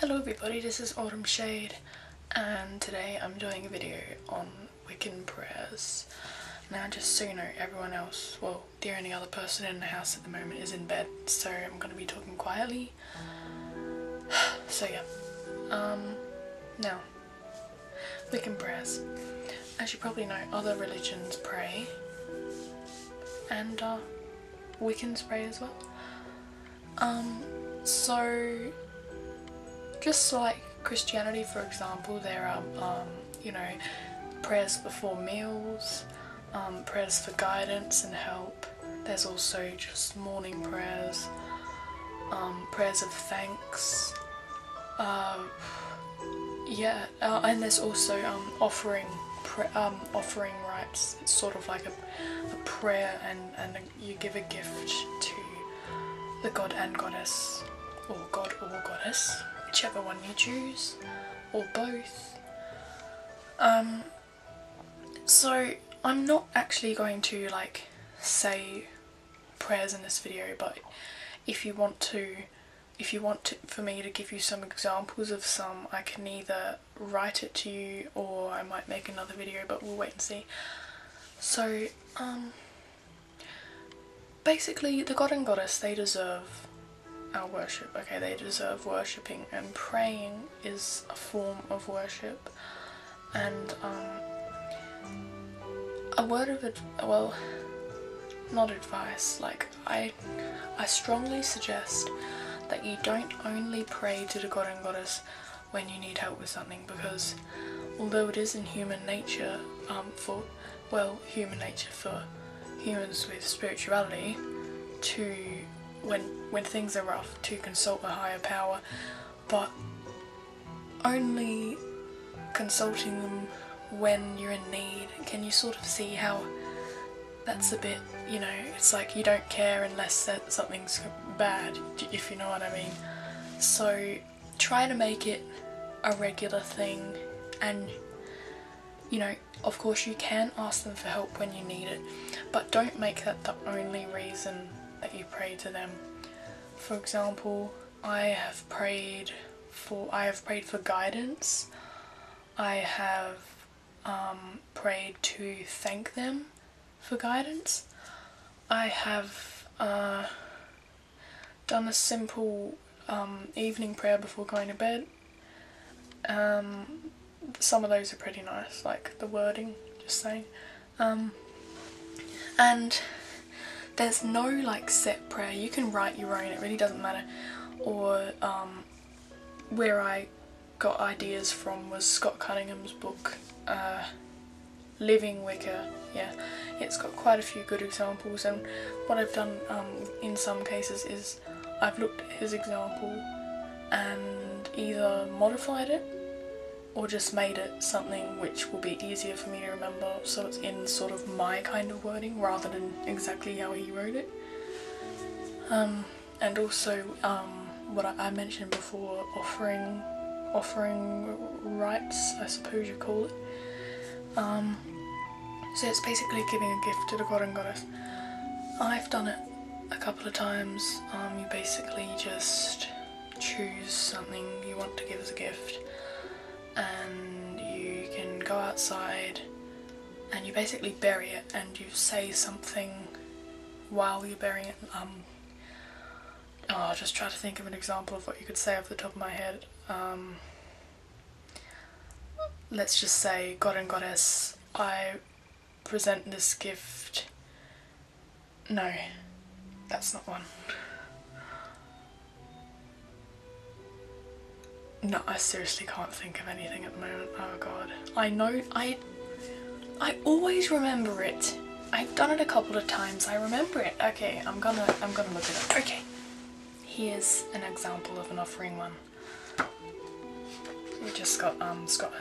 Hello everybody, this is Autumn Shade, and today I'm doing a video on Wiccan Prayers. Now, just so you know, everyone else, well, the only other person in the house at the moment is in bed, so I'm going to be talking quietly. So yeah, now, Wiccan Prayers. As you probably know, other religions pray, and Wiccans pray as well. So just like Christianity, for example, there are, prayers before meals, prayers for guidance and help. There's also just morning prayers, prayers of thanks, and there's also offering rites. It's sort of like a prayer, and you give a gift to the god and goddess, or god or goddess, whichever one you choose, or both. So I'm not actually going to say prayers in this video, but if you want for me to give you some examples of some, I can either write it to you or I might make another video, but we'll wait and see. So basically, the god and goddess, they deserve our worship. Okay, they deserve worshipping, and praying is a form of worship. And a word of not advice, I strongly suggest that you don't only pray to the god and goddess when you need help with something, because although it is in human nature for humans with spirituality to, when things are rough, to consult a higher power, but only consulting them when you're in need, can you sort of see how that's a bit, it's like you don't care unless something's bad, if you know what I mean. So try to make it a regular thing, and of course you can ask them for help when you need it, but don't make that the only reason that you pray to them. For example, I have prayed for guidance. I have prayed to thank them for guidance. I have done a simple evening prayer before going to bed. Some of those are pretty nice, like the wording, just saying. And there's no set prayer. You can write your own, it really doesn't matter. Or where I got ideas from was Scott Cunningham's book, Living Wicca. Yeah, it's got quite a few good examples, and what I've done in some cases is I've looked at his example and either modified it or just made it something which will be easier for me to remember, so it's in sort of my kind of wording rather than exactly how he wrote it. And also what I mentioned before, offering rites, I suppose you call it. So it's basically giving a gift to the god and goddess. I've done it a couple of times. You basically just choose something you want to give as a gift, and you can go outside and you basically bury it, and you say something while you're burying it. I'll just try to think of an example of what you could say off the top of my head. Let's just say, God and Goddess, I present this gift. No, that's not one. No, I seriously can't think of anything at the moment. Oh god. I know, I always remember it. I've done it a couple of times, I remember it. Okay, I'm gonna look it up. Okay, here's an example of an offering one. We just got Scott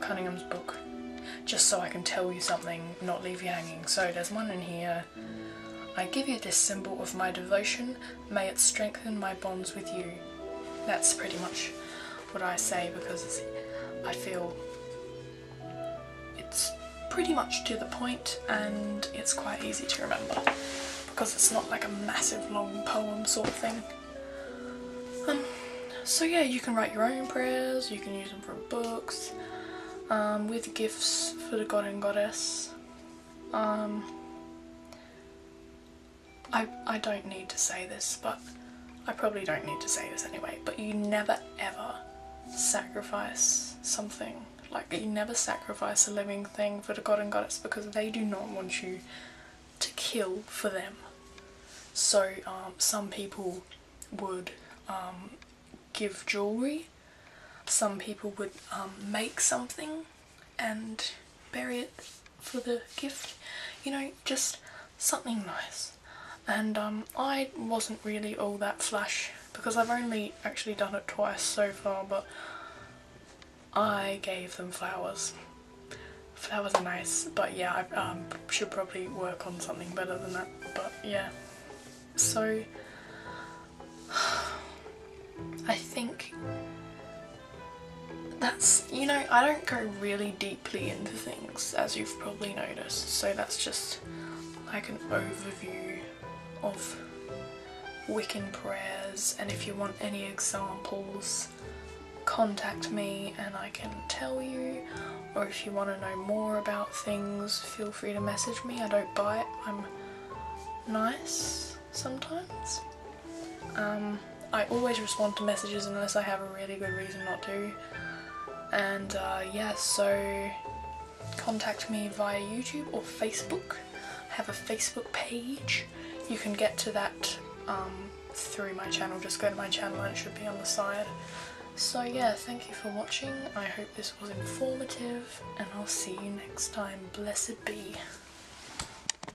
Cunningham's book, just so I can tell you something, not leave you hanging. So there's one in here. I give you this symbol of my devotion, may it strengthen my bonds with you. That's pretty much what I say, because I feel it's pretty much to the point and it's quite easy to remember, because it's not like a massive long poem sort of thing. So yeah, you can write your own prayers, you can use them from books, with gifts for the god and goddess. I don't need to say this, but I probably don't need to say this anyway, but you never ever sacrifice something. Like, you never sacrifice a living thing for the god and goddess, because they do not want you to kill for them. So some people would give jewellery, some people would make something and bury it for the gift, you know, just something nice. And I wasn't really all that flash, because I've only actually done it twice so far, but I gave them flowers. Flowers are nice, but yeah, I should probably work on something better than that, but yeah. So I think that's, you know, I don't go really deeply into things, as you've probably noticed, so that's just like an overview of Wiccan prayers, and if you want any examples, contact me and I can tell you, or if you want to know more about things, feel free to message me. I don't bite, I'm nice sometimes. I always respond to messages unless I have a really good reason not to, and yeah, so contact me via YouTube or Facebook. I have a Facebook page. You can get to that through my channel. Just go to my channel and it should be on the side. So yeah, thank you for watching. I hope this was informative, and I'll see you next time. Blessed be.